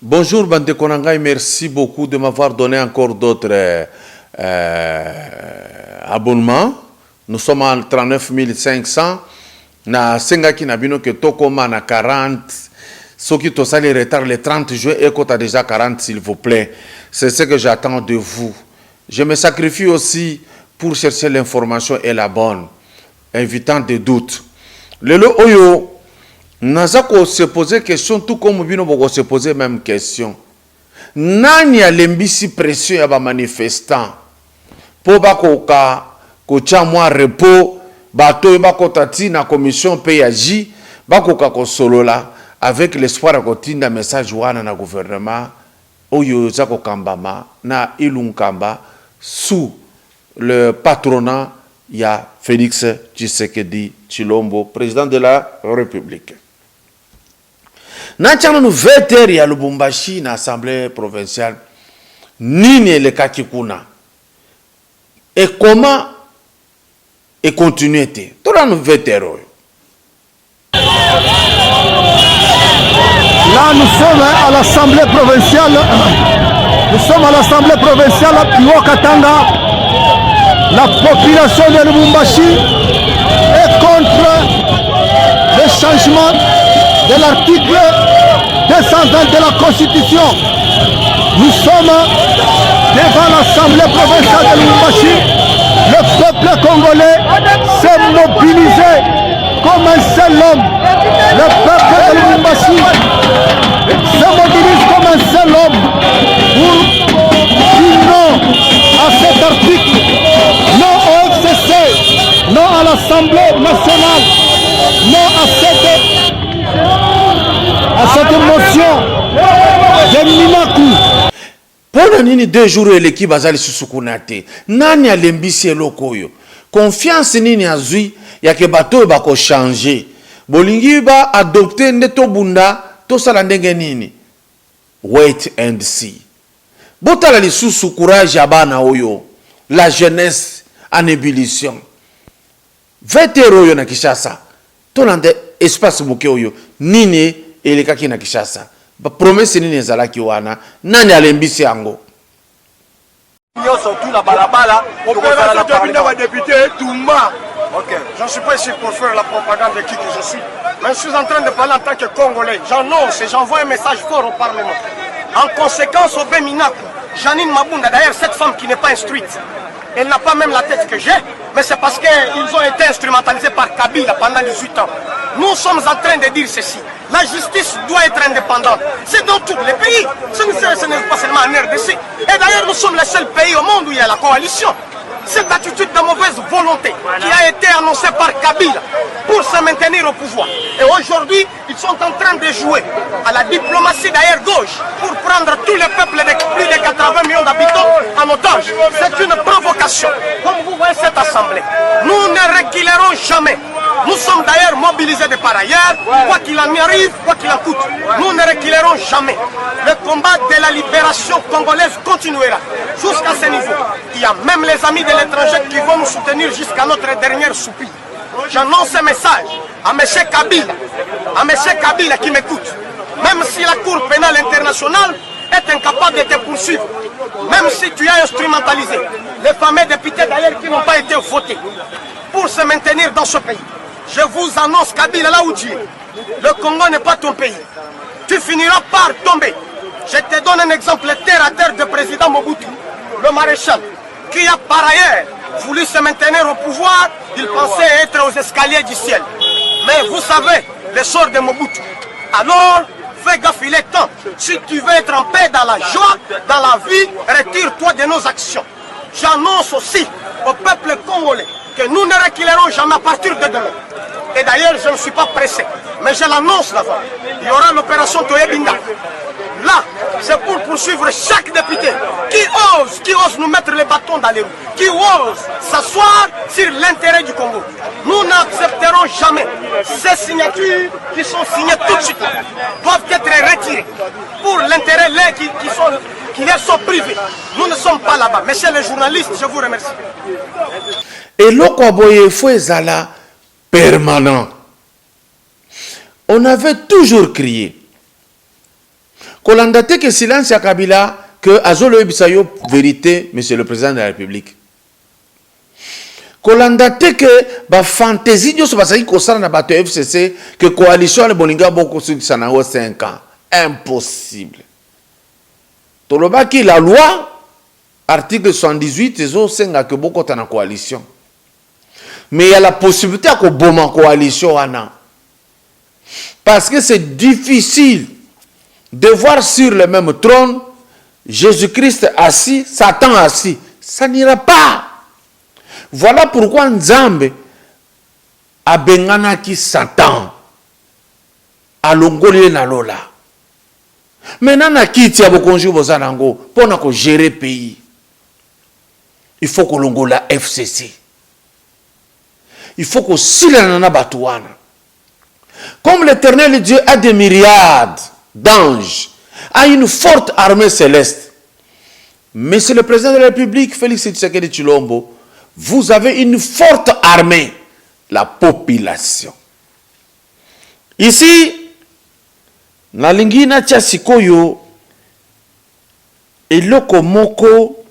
Bonjour Bande Konangai, merci beaucoup de m'avoir donné encore d'autres abonnements. Nous sommes à 39 500. Na Sengaki Nabino que Tokoma na 40. Ce qui te sale retard le 30 juin et quand tu as déjà 40, s'il vous plaît. C'est ce que j'attends de vous. Je me sacrifie aussi pour chercher l'information et la bonne, invitant des doutes. Le Oyo. Nazako se poser question tout comme bino boko se poser même question. Nani alembisi pression ya ba manifestant po bakoka ko chamwa repos bato bako tati na commission PAJ bakoka ko solola avec l'espoir ko tinda message wana na gouvernement oyo zako kambama na ilunkamba sous le patronat ya Félix Tshisekedi Tshilombo, président de la République. Nachana nous veter ya Lubumbashi na assemblée provinciale nini le kakikuna et comment et continuité tona nous veter. Là nous sommes à l'assemblée provinciale. Nous sommes à l'assemblée provinciale à Piwo-Katanga. La population de Lubumbashi est contre le changement de l'article 220 de la Constitution. Nous sommes devant l'Assemblée provinciale de Lubumbashi. Le peuple congolais s'est mobilisé comme un seul homme. Le peuple de Lubumbashi se mobilise comme un seul homme pour dire non à cet article, non au FCC, non à l'Assemblée nationale, non à cette motion de Minaku. Pendant nini 2 jours l'équipe bazali susukunate nani alembisi eloko oyo confiance nini azui ya ke bato bako changer bolingi ba adopter ndeto bunda to sala ndenge nini. Wait and see. Botala lisusu courage ya bana oyo, la jeunesse en ébullition. Vetero oyo na Kishasa tolande espace moke oyo nini elekaki na Kishasa ba promesse nini ezalaki wana nani alembisi yango. Surtout la balabala opération député Toumba. Ok, je ne suis pas ici pour faire la propagande de qui que je suis, mais je suis en train de parler en tant que Congolais. J'annonce et j'envoie un message fort au Parlement. En conséquence, au Béminaku, Janine Mabunda, d'ailleurs cette femme qui n'est pas instruite, elle n'a pas même la tête que j'ai, mais c'est parce qu'ils ont été instrumentalisés par Kabila pendant 18 ans. Nous sommes en train de dire ceci. La justice doit être indépendante. C'est dans tous les pays. Ce n'est pas seulement en RDC. Et d'ailleurs, nous sommes le seul pays au monde où il y a la coalition. Cette attitude de mauvaise volonté qui a été annoncée par Kabila pour se maintenir au pouvoir. Et aujourd'hui, ils sont en train de jouer à la diplomatie d'ailleurs gauche pour prendre tous les peuples de plus de 80 millions d'habitants en otage. C'est une provocation. Comme vous voyez cette assemblée, nous ne reculerons jamais. Nous sommes d'ailleurs mobilisés de par ailleurs, quoi qu'il en arrive, quoi qu'il en coûte. Nous ne reculerons jamais. Le combat de la libération congolaise continuera jusqu'à ce niveau. Il y a même les amis de l'étranger qui vont nous soutenir jusqu'à notre dernière soupir. J'annonce un message à M. Kabila qui m'écoute. Même si la Cour pénale internationale est incapable de te poursuivre, même si tu as instrumentalisé les fameux députés d'ailleurs qui n'ont pas été votés pour se maintenir dans ce pays, je vous annonce, Kabila, là où tu es, le Congo n'est pas ton pays. Tu finiras par tomber. Je te donne un exemple terre à terre du président Mobutu, le maréchal, qui a par ailleurs voulu se maintenir au pouvoir. Il pensait être aux escaliers du ciel. Mais vous savez, le sort de Mobutu. Alors, fais gaffe, il est temps. Si tu veux être en paix dans la joie, dans la vie, retire-toi de nos actions. J'annonce aussi au peuple congolais que nous ne reculerons jamais à partir de demain. Et d'ailleurs, je ne suis pas pressé, mais je l'annonce d'avant. Il y aura l'opération Toyebinda. Là, c'est pour poursuivre chaque député qui ose nous mettre les bâtons dans les roues, qui ose s'asseoir sur l'intérêt du Congo. Nous n'accepterons jamais ces signatures qui sont signées tout de suite, doivent être retirées pour l'intérêt qui les sont privés. Nous ne sommes pas là-bas. Messieurs les journalistes, je vous remercie. Et l'Okwaboye Fouezala permanent. On avait toujours crié Kolanda te que silence ya Kabila que azolo ebisayo vérité, monsieur le président de la République. Kolanda te que ba fantaisie nyoso basaki kosala na bato FCC que coalition le bolinga boko sur sanango 5 ans. Impossible. Tolobaki la loi article 78 ezo senga que boko ta na coalition. Mais il y a la possibilité à ko boma coalition wana. Parce que c'est difficile de voir sur le même trône Jésus-Christ assis, Satan assis. Ça n'ira pas. Voilà pourquoi Nzambe a benganaki Satan a longoli na lola. Maintenant na kiti ya bokonju bozanango pona ko gérer pays. Il faut que longola FCC. Il faut que silana na batuana. Comme l'Éternel Dieu a des myriades d'anges, a une forte armée céleste. Mais c'est le président de la République, Félix Tshisekedi Tshilombo, vous avez une forte armée, la population. Ici, na lingina tia sikoyo, eloko moko,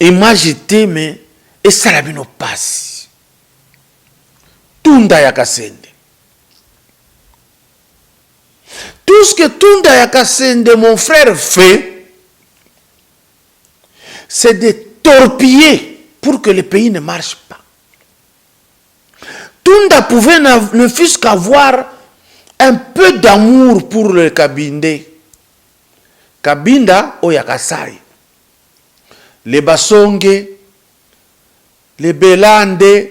imagité mais, et salabino passe. Tunda ya Kasende. Tout ce que Tunda ya Kasende, mon frère, fait, c'est de torpiller pour que le pays ne marche pas. Tunda pouvait ne fût-ce qu'avoir un peu d'amour pour le Kabinde. Kabinda oyakasai. Les Basonge, les Belande,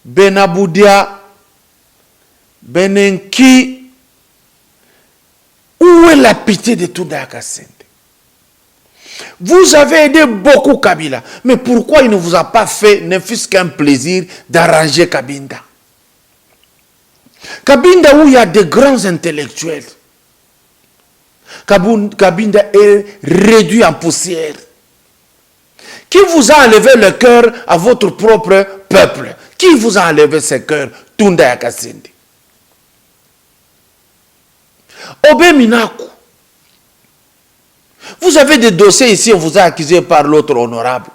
Benaboudia, Benenki. Où est la pitié de Tunda ya Kasende? Vous avez aidé beaucoup Kabila, mais pourquoi il ne vous a pas fait, ne fût-ce qu'un plaisir, d'arranger Kabinda? Kabinda où il y a de grands intellectuels. Kabinda est réduit en poussière. Qui vous a enlevé le cœur à votre propre peuple? Qui vous a enlevé ce cœur? Tunda ya Kasende. Obé Minaku. Vous avez des dossiers ici, on vous a accusé par l'autre honorable.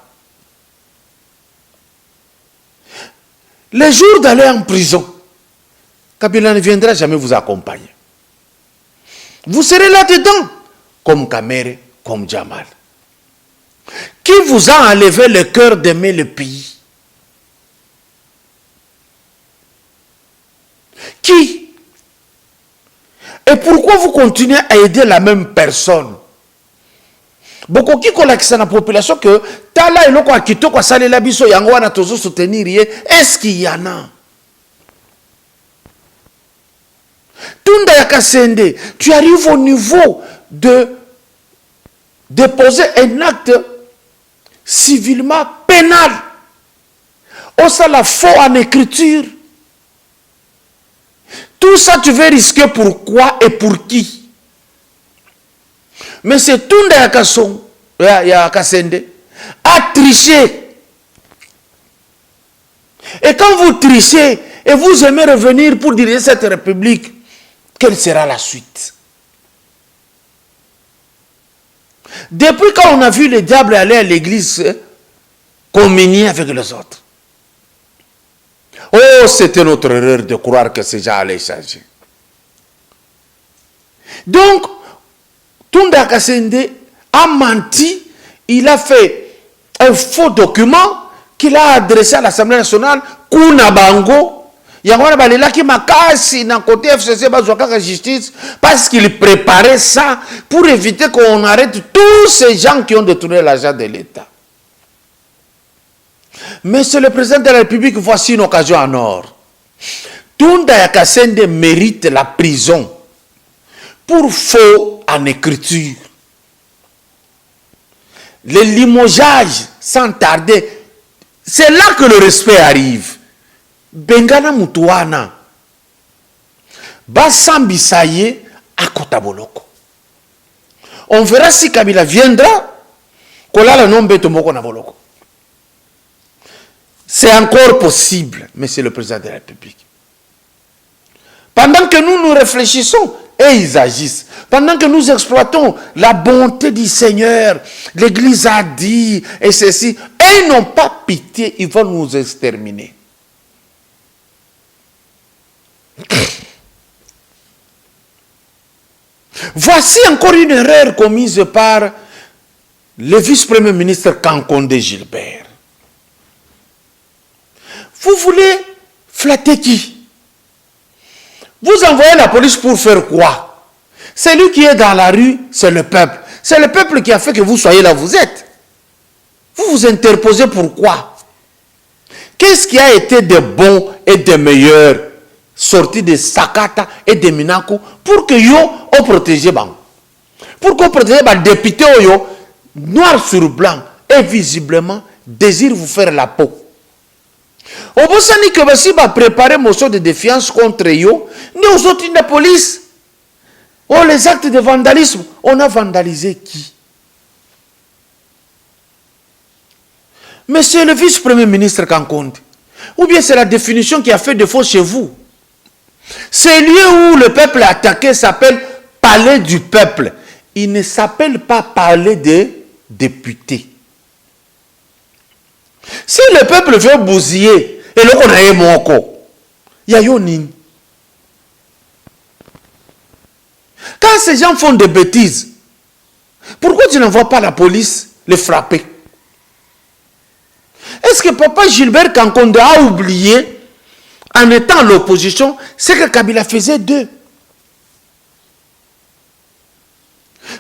Le jour d'aller en prison, Kabila ne viendra jamais vous accompagner. Vous serez là-dedans, comme Kamere, comme Jamal. Qui vous a enlevé le cœur d'aimer le pays? Qui? Et pourquoi vous continuez à aider la même personne? Beaucoup qui collèguent la population que tala eloko akito kwa sale la biso yango wana tozo soutenir ye. Est-ce qu'il y en a? Tunda ya Kasende, tu arrives au niveau de déposer un acte civilement pénal. Oh, ça la faux en écriture. Tout ça tu veux risquer pourquoi et pour qui? Mais c'est Tunda ya Kasende a triché. Et quand vous trichez et vous aimez revenir pour diriger cette république, quelle sera la suite? Depuis quand on a vu le diable aller à l'église communier avec les autres? Oh, c'était notre erreur de croire que ces gens allaient changer. Donc, Tunda Kasende a menti, il a fait un faux document qu'il a adressé à l'Assemblée nationale, Kuna Bango, Yangwana Balelaki Makasi, dans côté FCC, Bazouaka Justice, parce qu'il préparait ça pour éviter qu'on arrête tous ces gens qui ont détourné l'argent de l'État. Mais c'est le président de la République, voici une occasion en or. Tunda Kasende mérite la prison pour faux en écriture. Le limogeage, sans tarder, c'est là que le respect arrive. Bengana Mutuana. Basambisaye à Kotaboloko. On verra si Kabila viendra. Kolala nombe tomoko na boloko. C'est encore possible, mais c'est le président de la République. Pendant que nous réfléchissons, et ils agissent. Pendant que nous exploitons la bonté du Seigneur, l'Église a dit, et ceci, et ils n'ont pas pitié, ils vont nous exterminer. Voici encore une erreur commise par le vice-premier ministre Kankonde Gilbert. Vous voulez flatter qui? Vous envoyez la police pour faire quoi? Celui qui est dans la rue, c'est le peuple. C'est le peuple qui a fait que vous soyez là où vous êtes. Vous vous interposez pourquoi? Qu'est-ce qui a été de bon et de meilleur sorti de Sakata et de Minaku pour que yo on protège bang? Pour qu'on protège les députés yo noir sur blanc et visiblement désire vous faire la peau. Au bout de que si va préparer motion de défiance contre yo, nous autres la police. Oh, les actes de vandalisme, on a vandalisé qui? Mais c'est le vice-premier ministre Kankonde. Ou bien c'est la définition qui a fait défaut chez vous. Ce lieu où le peuple est attaqué s'appelle palais du peuple. Il ne s'appelle pas palais des députés. Si le peuple veut bousiller, et là on a eu mon corps, il y a yonin. Quand ces gens font des bêtises, pourquoi tu n'envoies pas la police les frapper? Est-ce que papa Gilbert Kankonde a oublié, en étant à l'opposition, ce que Kabila faisait d'eux?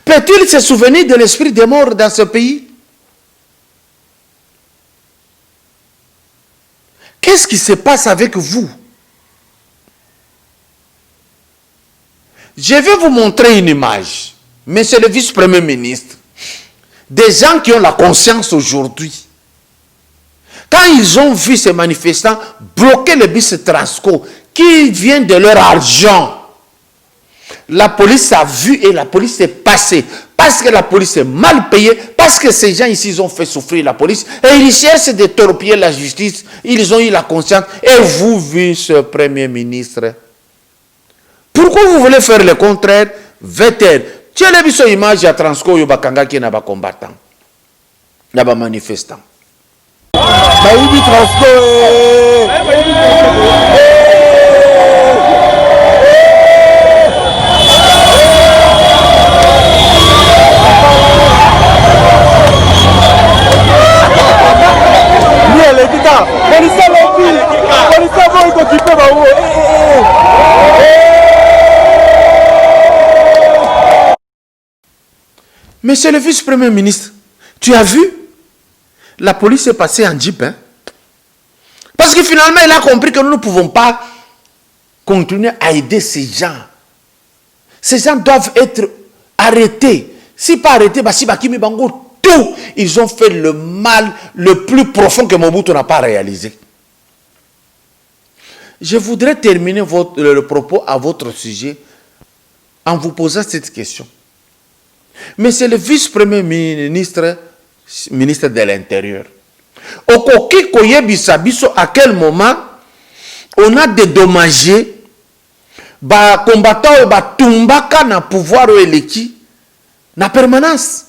Peut-il se souvenir de l'esprit des morts dans ce pays? Qu'est-ce qui se passe avec vous? Je vais vous montrer une image. Monsieur le vice-premier ministre, des gens qui ont la conscience aujourd'hui, quand ils ont vu ces manifestants bloquer le bus Transco qui vient de leur argent, la police a vu et la police est passée. Parce que la police est mal payée, parce que ces gens ici ils ont fait souffrir la police, et ils cherchent de torpiller la justice, ils ont eu la conscience. Et vous, vice-premier ministre, pourquoi vous voulez faire le contraire? Veter. Tu as vu cette image à Transco, il y a des combattants, il y a des manifestants. Monsieur le vice-premier ministre, tu as vu? La police est passée en jeep. Hein? Parce que finalement, il a compris que nous ne pouvons pas continuer à aider ces gens. Ces gens doivent être arrêtés. Si pas arrêtés, tout. Ils ont fait le mal le plus profond que Mobutu n'a pas réalisé. Je voudrais terminer le propos à votre sujet en vous posant cette question. Mais c'est le vice-premier ministre, ministre de l'Intérieur. Okoki koyebisa biso à quel moment on a dédommagé ba combattant ba tumbaka na pouvoir eleki na permanence.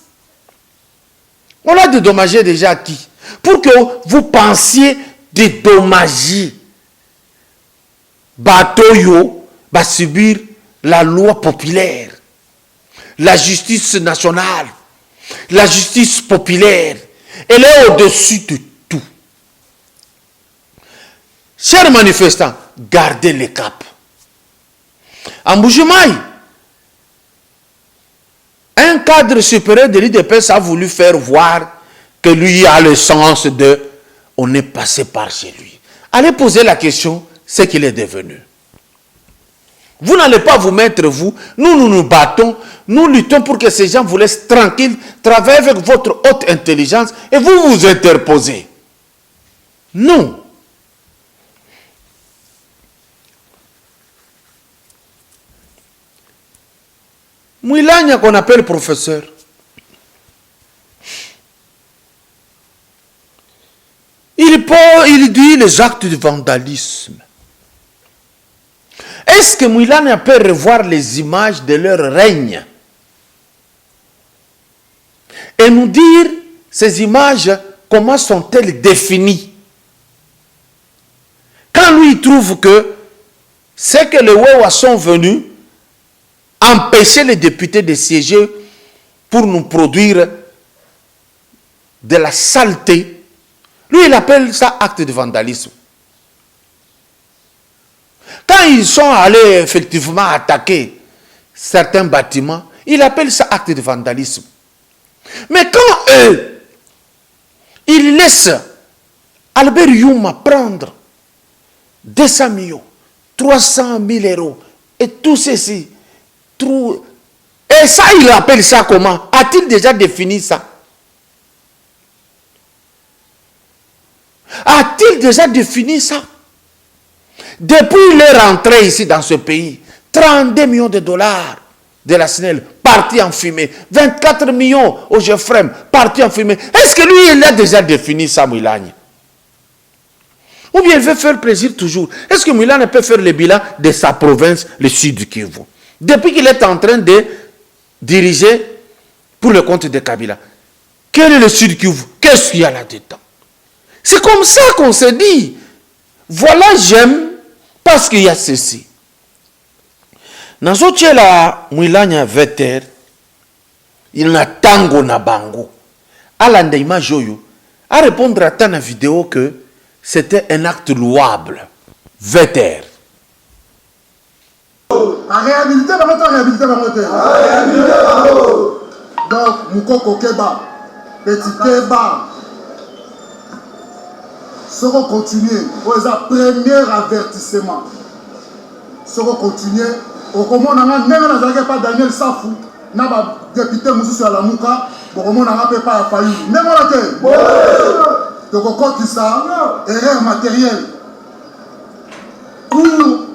On a dédommagé déjà qui? Pour que vous pensiez dédommager Batoyo va subir la loi populaire, la justice nationale, la justice populaire. Elle est au-dessus de tout. Chers manifestants, gardez le cap. En Mbujimayi, un cadre supérieur de l'IDPS a voulu faire voir que lui a le sens de on est passé par chez lui. Allez poser la question, ce qu'il est devenu. Vous n'allez pas vous mettre, vous, nous nous battons, nous luttons pour que ces gens vous laissent tranquilles, travaillez avec votre haute intelligence et vous vous interposez. Non. Mouilagna qu'on appelle professeur. Il dit les actes de vandalisme. Est-ce que Mouilane peut revoir les images de leur règne et nous dire ces images, comment sont-elles définies? Quand lui il trouve que c'est que les Wewa sont venus empêcher les députés de siéger pour nous produire de la saleté, lui il appelle ça acte de vandalisme. Quand ils sont allés effectivement attaquer certains bâtiments, il appelle ça acte de vandalisme. Mais quand eux, ils laissent Albert Youma prendre 200 millions, 300 000 euros et tout ceci, et ça, il appelle ça comment? A-t-il déjà défini ça? A-t-il déjà défini ça? Depuis leur entrée ici dans ce pays, 32 millions de dollars de la SNEL partis en fumée, 24 millions au Jeffrem partis en fumée. Est-ce que lui, il a déjà défini ça, Mouilane? Ou bien il veut faire plaisir toujours? Est-ce que Mouilane peut faire le bilan de sa province, le Sud Kivu? Depuis qu'il est en train de diriger pour le compte de Kabila, quel est le Sud Kivu? Qu'est-ce qu'il y a là-dedans? C'est comme ça qu'on se dit. Voilà, j'aime parce qu'il y a ceci. Nazo la Mouilane veter, il n'a tango na bango. Alanda image yoyo, à répondre à ta vidéo que c'était un acte louable. Veter. À réhabiliter la moto, à réhabiliter la moto. Donc, Moukoko Keba, Petit Keba, seront continuer. C'est un premier avertissement. Seront continuer. Au comment on a même pas Daniel Safou, n'a pas député Moussou à la Mouka, au comment on a pas failli. Même on a fait. Donc, on compte ça, erreur matérielle. Pour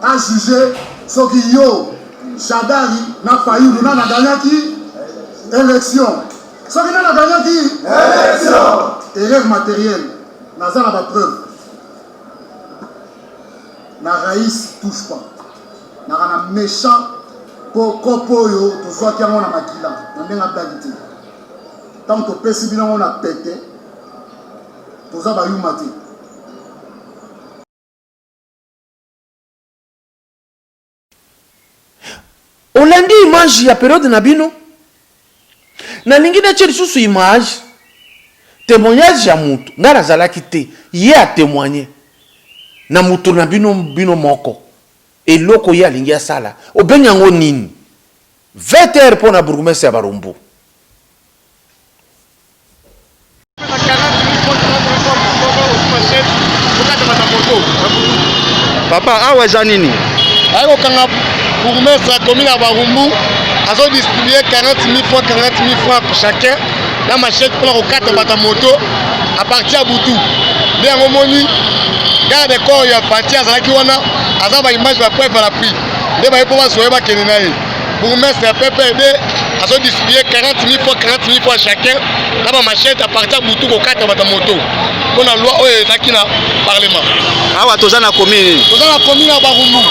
à juger, ce qui yo, Chadari, n'a failli, nous n'a gagné qui? Élection. Ce qui n'a gagné qui? Élection. Erreur matérielle. N'a pas preuve. La raïs touche pas. N'a pas méchant pour Kopoyo, tout soit qui a mon amakila. N'a bien abdagité. Tant que possible, on a pété. Tout ça va y mater. On l'a dit image il y a période nabino. Na lingine tcheli sous image. Témoignage ya mutu. Ngara zala kite. Yé a témoigné. Na mutu na bino moko. Et loko ya lingia sala. O benyango nini. 20 heures pour na bourgmestre ya Barumbu. Papa, awa zanini. Ayo kanga bourgmestre commune à Barumbu. Azo distribué 40 000 fois 40 000 francs pour chacun. Dans ma chèque pour le 4 bata moto à partir à Boutou. Bien au moni, garde corps il a parti à Zalakiwana, à Zaba image va preuve à la pluie. Les bails pour moi soyez pas Kenenaï. Pour mettre c'est PPD, à se distribuer 40 000 fois 40 000 fois chacun. Dans ma chèque à partir à Boutou au 4 bata moto. Pour la loi est là qui n'a parlement. Ah ouais, tous en a commis. Tous en a commis à Barumbu.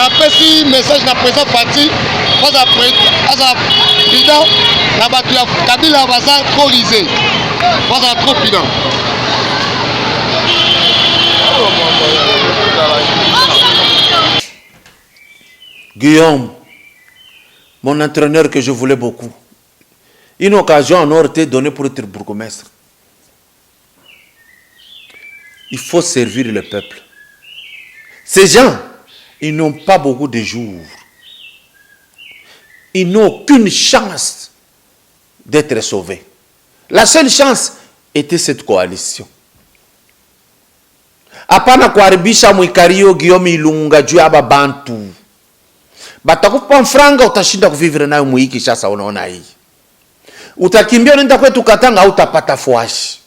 Après si message n'a présent parti. Parce que président, la battue Kabila va s'en corriger. Parce que trop président. Guillaume, mon entraîneur que je voulais beaucoup, une occasion en or été donnée pour être bourgmestre. Il faut servir le peuple. Ces gens, ils n'ont pas beaucoup de jours. Ils n'ont aucune chance d'être sauvés. La seule chance était cette coalition. Apana kuharibisha mwikario Guillaume Ilunga juu ya babantu. Batakupa mfranga utashinda kuvivre nayo muiki sasa unaona hii. Utakimbia unaenda kwetu Katanga au utapata fuashi.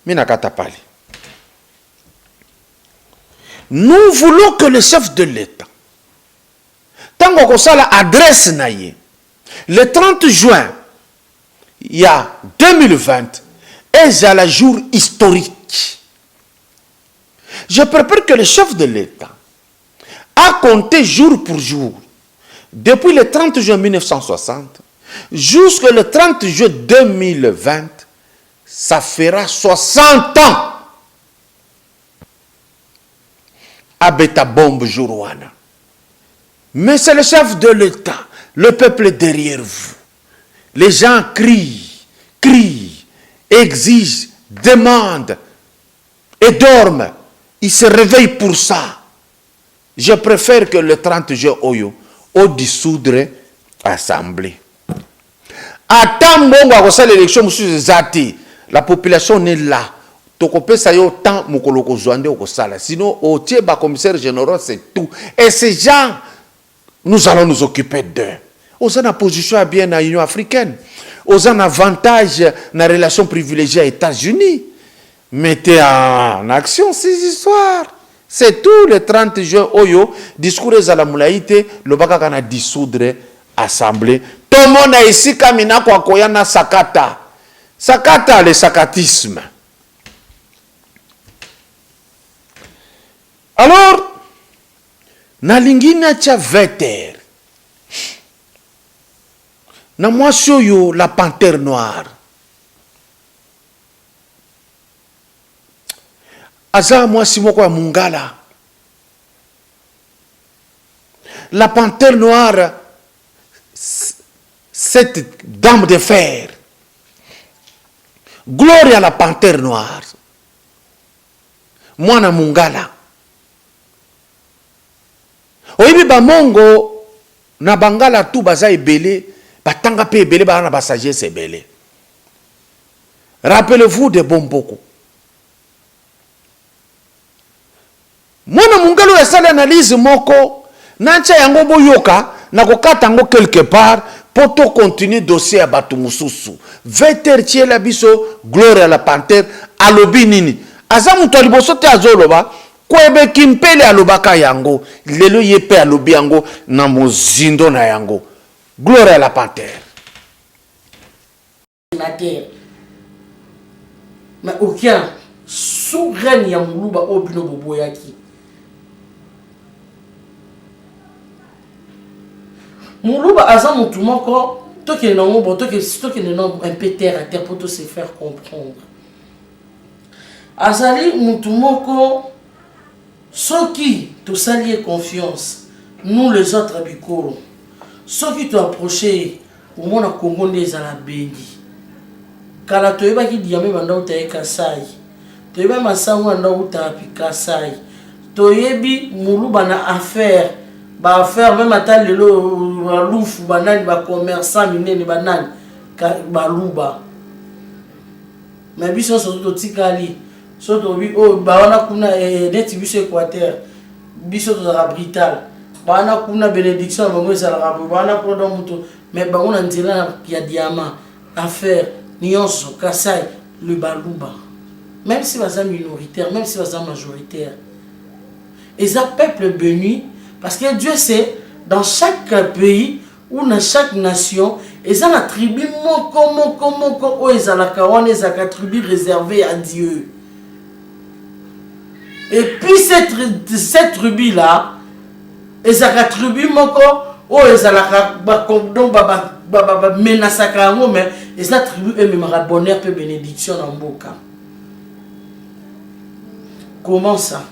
Mimi nakata pale. Nous voulons que le chef de l'État, tango kosala adresse naye, le 30 juin, il y a 2020, est à la jour historique. Je prépare que le chef de l'État à compter jour pour jour, depuis le 30 juin 1960 jusqu'au 30 juin 2020, ça fera 60 ans. Abeta bombe Jourouana. Mais c'est le chef de l'État, le peuple est derrière vous. Les gens crient, exigent, demandent et dorment. Ils se réveillent pour ça. Je préfère que le 30 juin Oyo, au dissoudre l'Assemblée. Attends, l'élection, la population est là. Sinon, au Tieba, commissaire général, c'est tout. Et ces gens, nous allons nous occuper d'eux. Aux en position bien à l'Union africaine. Aux en avantage dans la relation privilégiée aux États-Unis. Mettez en action ces histoires. C'est tout le 30 juin, Oyo, discours à la Moulaïté, le Baka a dissoudre l'Assemblée. Tout le monde a ici, Kamina, Kwakoyana, Sakata. Sakata, le sakatisme. Alors, na lingina cha veter. Na mwasyo yo la panthère noire. Aza mwasi moko ya Mungala. La panthère noire, cette dame de fer. Gloire à la panthère noire. Mwana Mungala. Oyibi bamongo na bangala tu baza ebele, batanga pe ebele ba na basagesse ebele. Rappelez-vous de Bomboko. Mwana Mungala ya sala analyse moko, nancha yango boyoka, na kokata yango quelque part, poto continuer dossier ya batu mususu. Veter tiela biso, gloire à la panthère, alobi nini. Aza mutu aliboso te azoloba, kwebe kimpele alobaka yango, lelo yepe alobi yango, na mozindo na yango. Gloire à la panthère. La terre. Mais aucun souverain ya muluba obino boboyaki. Muluba aza mutu moko, toke nango bo toke nango un peu terre à terre pour se faire comprendre. Azali mutu moko soki to salier confiance, nous les autres bikoro. Soki to approcher pour mon Congo des ala bengi. Kala to yeba ki diame banda uta e Kasai. To yeba masango anda uta api Kasai. To yebi muluba na affaire. Ba affaire même ata lelo lufu banani ba commerçant minene banani ba luba. Mais biso so tikali. So to bi o ba wana kuna neti biso Équateur. Biso to la Brital. Ba wana kuna bénédiction bango za la rabo. Ba wana kuna muto mais ba wana ndira ya diamant affaire Nyonso Kasai le baluba. Même si c'est minoritaire, même si c'est majoritaire. Et ça peuple béni parce que Dieu sait dans chaque pays ou dans chaque nation, et ça la tribu moko ou ils ont la tribu réservée à Dieu. Et puis cette tribu là, et ça la tribu moko ou ils ont la menacaka mais et ça tribu et même bonheur et bénédiction en boka. Comment ça?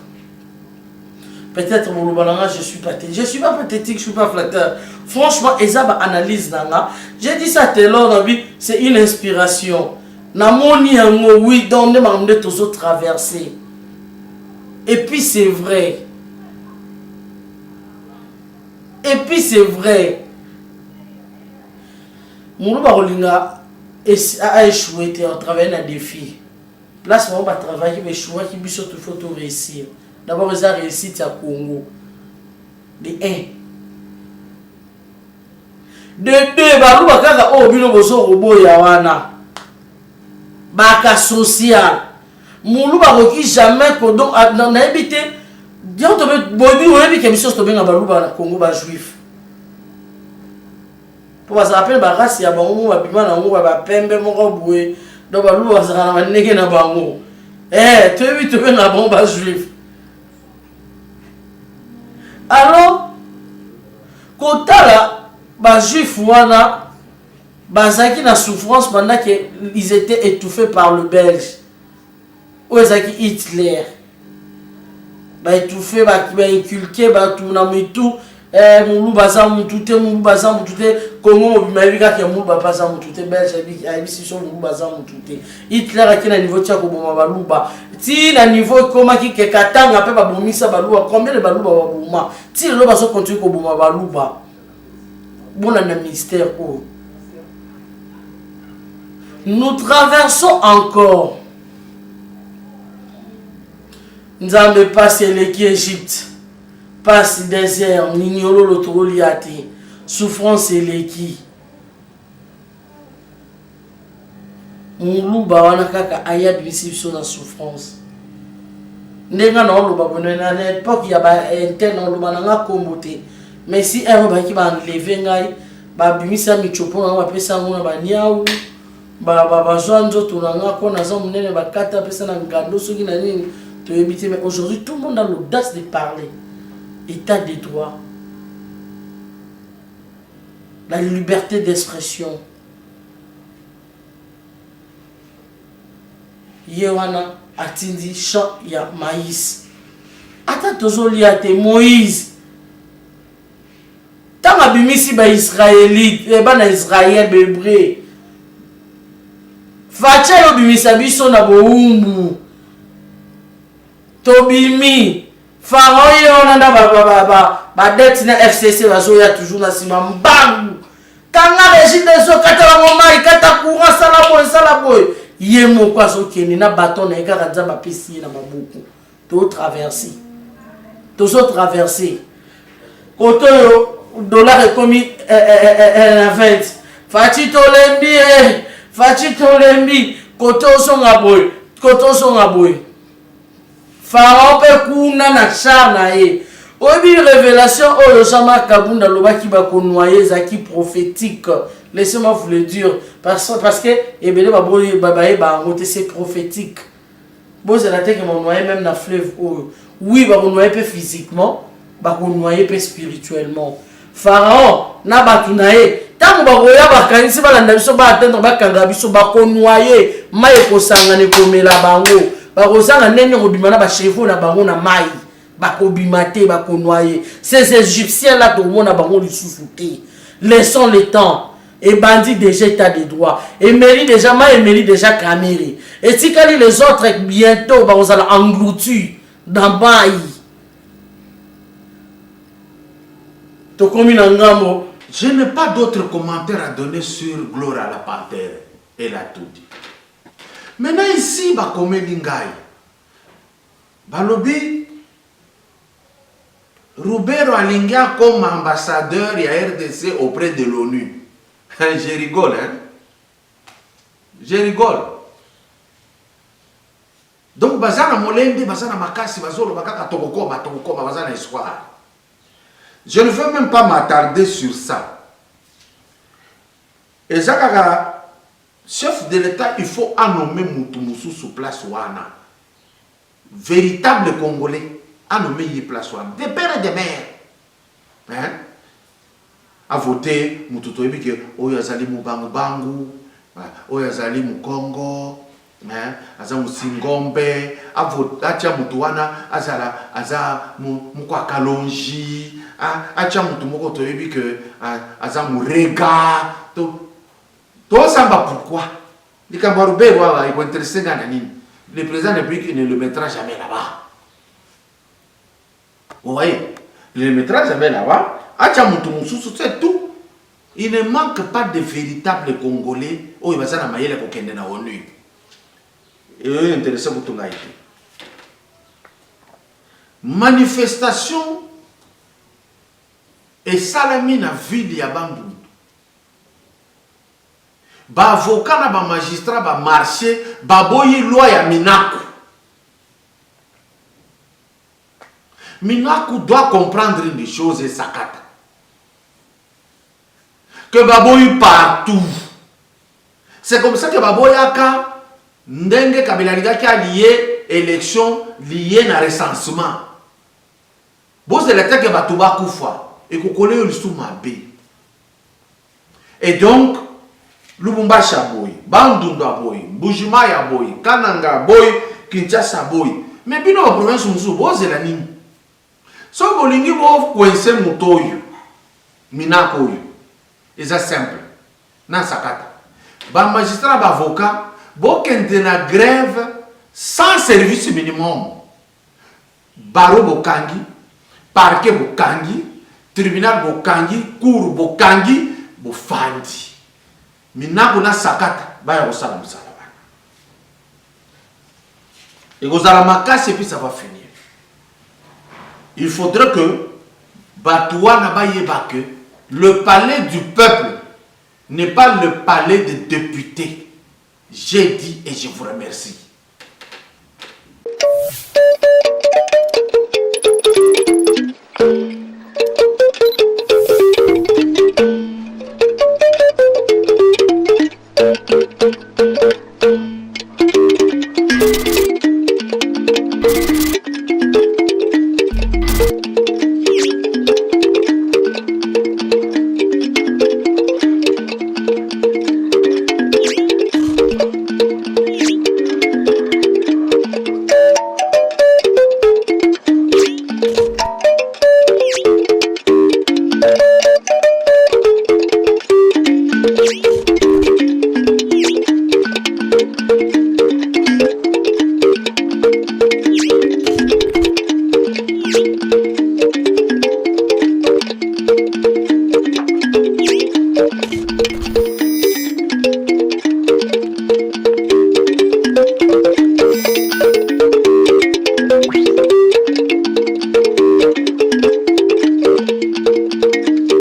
Peut-être mon je suis pathétique. Je suis pas pathétique, je suis pas flatteur. Franchement, Ezaba analyse nanga. J'ai dit ça tellement c'est une inspiration. Namoni yango oui donc de tous autres traversés. Et puis c'est vrai. Et puis c'est vrai. Moulouba Rolinga a échoué en travaillant un défi. Place où on va travailler, mais échouer qui peut tout faut tout réussir. D'abord, ils ont réussi à Congo. De 1. De 2, Balouba Kaka, oh, Bino Boso, Robo Yawana. Baka social. Moulouba Roki, jamais, Kodon, dans l'habité. Dion, tu veux, Bobi, ou bien, quelque chose, tu veux, Balouba, Congo, Bas juif. Pour se rappeler, Baras, il y a Bango, Babiman, Bango, Babapembe, Moroboué. Donc, Balouba, ça va néguer na Bango. Eh, tu veux, Bas juif. Alors, kotala bajuif wana bazaki na souffrance pendant qu'ils étaient étouffés par le Belge. Ou ezaki Hitler. Ba étouffé, ba inculqué, ba tout na mitou. Moulou baza moutouté, moulou baza moutouté. Congo mobimabika ke moulou baza moutouté. Belge abisi so moulou baza moutouté. Hitler aki na niveau tia ko boma baluba. Ti na niveau koma ki ke katanga pe ba bomisa baluba. Combien de baluba ba boma? Ti le baso continue ko boma baluba. Bon na mystère oh. Nous traversons encore. Nous avons passé l'Égypte. Passe désert, Nignolo le Troliati, souffrance et l'équi. Moulou bawana kaka aya bisi sur la souffrance. Nenga na olo babone na l'époque ya ba interne olo bananga kombote. Mais si un ba ki ba enlever ngai ba bimisa michopo na ba pesa ngona ba niaou ba zonzo tunanga ko na zo munene ba kata pesa na ngando soki na nini to ebité. Mais aujourd'hui tout le monde a l'audace de parler. État de droit, la liberté d'expression. Yewana atindi champ ya maïs. Ata tozoli ate Moïse. Tanga bimisi ba Israélite, ba na Israël bébré. Facha yo bimisa biso na boumbu. Tobimi. Pharaon on a dette na FCC bazoya toujours na sima mbangu. Kanga régime de zo katala momai kata courant sala boy. Yemo kwa zo keni na bâton na ekara nzamba pesi na mabuku. To traverser. Tozo traverser. Koto yo dollar est commis 20. Fati tolembi koto songa boy. Pharaon peut kuna na charna e. Obi révélation oyo Jama Kabunda lobaki ba ko noyer zaki prophétique. Laissez-moi vous le dire parce que ebele ba boye ba ngote c'est prophétique. Boze la tête que mon noyer même na fleuve oyo. Oui ba ko noyer peu physiquement, ba ko noyer peu spirituellement. Pharaon na batunae tango ba koya ba kanisi ba landa biso ba atteindre ba kanga biso ba ko noyer mai ko sangane komela bango. Barosana nene robimana ba chevaux na bango na mai ba kobimate ba konoyer ces égyptiens là tout le monde na bango lisusuté. Laissons le temps et bandit déjà état de droit et Mélie déjà ma et Mélie déjà caméré et si kali les autres bientôt ba osala englouti dans baï to komi na ngambo. Je n'ai pas d'autres commentaires à donner sur Gloire à la Panthère. Elle a tout dit. Maintenant ici, comme Lingai, Balobi, Roubero Alinga comme ambassadeur et RDC auprès de l'ONU. Je rigole, hein? Je rigole. Donc, Bazana Molembe, Bazana Makasi, Bazolo, Bakaka Tokokoma, Bazana Espoir. Je ne veux même pas m'attarder sur ça. Et Zakaka, chef de l'État, il faut nommer Moutoumoussou sous place Wana. Véritable Congolais, nommer y place Wana. Des pères et des mères. Hein? A voter, Moutoutou Ebike, Oyazali Moubangu, Oyazali Moukongo, Aza Moussingombe, a voter, Atia Moutouana, Aza Moukakalonji, Atia Moutoumoko Toebike, Aza Mourega, Tout ça, pourquoi? Le Camerounais, il va intéresser dans le président de la République ne le mettra jamais là-bas. Vous voyez? Il ne le mettra jamais là-bas. C'est tout. Il ne manque pas de véritables Congolais. Oh, il va s'en amayer les coquins dans l'ONU. Et eux, ils sont intéressés pour tout le monde. Manifestation et salami na ville ya Bambou. Ba avocat na ba magistrat ba marché ba boyi loi ya Minaku. Minaku doit comprendre une chose et sakata. Que ba boyi partout. C'est comme ça que ba boyaka ndenge Kabila Liga qui a lié élection lié na recensement. Vous êtes là que Batouba Koufa et que vous connaissez le Soumabé. Et donc, Lubumbashi boy, Bandunda boy, Bujimaya boy, Kananga boy, Kinshasa boy. Mais bien dans la province Moussou, vous êtes là ni. Si vous voulez vous coincer Moutoyo, Minakoyo, c'est simple. Dans Sakata. Ba magistrat, ba avocat, vous êtes en grève sans service minimum. Baro Bokangi, parquet Bokangi, tribunal Bokangi, cour Bokangi, Bofandi. Minako na Sakata, baya Rosala Moussala. Et vous allez m'acasser et puis ça va finir. Il faudrait que Batoua Nabayeba que le palais du peuple n'est pas le palais des députés. J'ai dit et je vous remercie. Thank you.